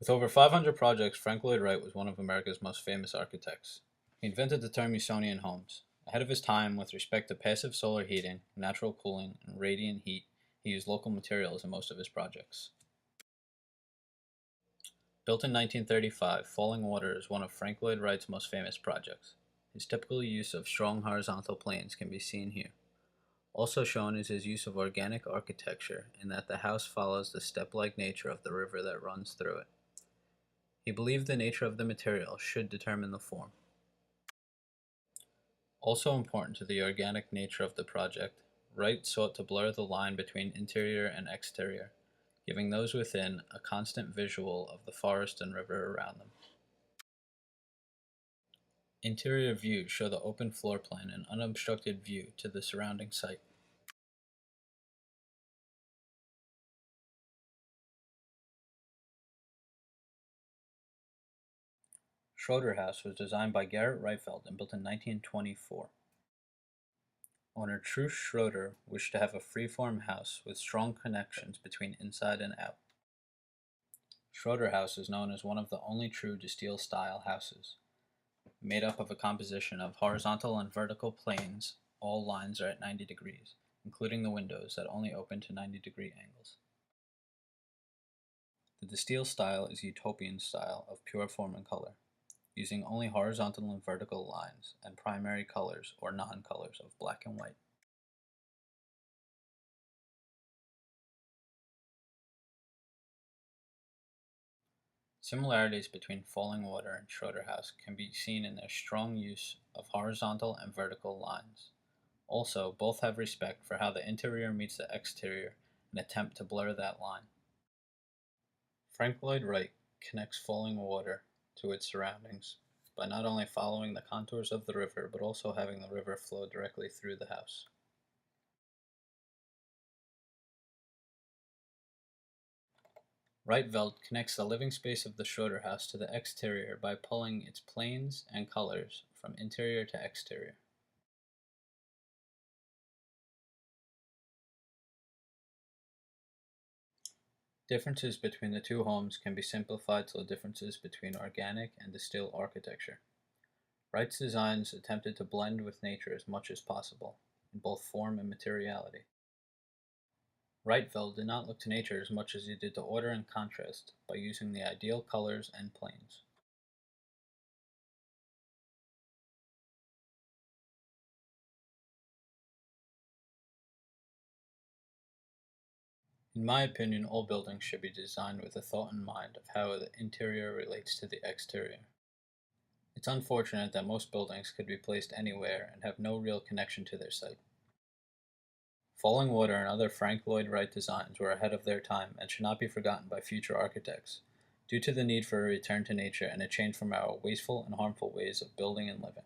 With over 500 projects, Frank Lloyd Wright was one of America's most famous architects. He invented the term Usonian homes. Ahead of his time with respect to passive solar heating, natural cooling, and radiant heat, he used local materials in most of his projects. Built in 1935, Fallingwater is one of Frank Lloyd Wright's most famous projects. His typical use of strong horizontal planes can be seen here. Also shown is his use of organic architecture in that the house follows the step-like nature of the river that runs through it. He believed the nature of the material should determine the form. Also important to the organic nature of the project, Wright sought to blur the line between interior and exterior, giving those within a constant visual of the forest and river around them. Interior views show the open floor plan and unobstructed view to the surrounding site. Schroeder House was designed by Garrett Reifeld and built in 1924. Owner Truce Schroeder wished to have a freeform house with strong connections between inside and out. Schroeder House is known as one of the only true Distille style houses. Made up of a composition of horizontal and vertical planes, all lines are at 90 degrees, including the windows that only open to 90-degree angles. The Distille style is utopian style of pure form and color, using only horizontal and vertical lines and primary colors or non-colors of black and white. Similarities between Fallingwater and Schroeder House can be seen in their strong use of horizontal and vertical lines. Also, both have respect for how the interior meets the exterior and attempt to blur that line. Frank Lloyd Wright connects Fallingwater to its surroundings by not only following the contours of the river but also having the river flow directly through the house. Rietveld connects the living space of the Schroeder house to the exterior by pulling its planes and colors from interior to exterior. Differences between the two homes can be simplified to the differences between organic and distilled architecture. Wright's designs attempted to blend with nature as much as possible, in both form and materiality. Rietveld did not look to nature as much as he did to order and contrast by using the ideal colors and planes. In my opinion, all buildings should be designed with a thought in mind of how the interior relates to the exterior. It's unfortunate that most buildings could be placed anywhere and have no real connection to their site. Fallingwater and other Frank Lloyd Wright designs were ahead of their time and should not be forgotten by future architects, due to the need for a return to nature and a change from our wasteful and harmful ways of building and living.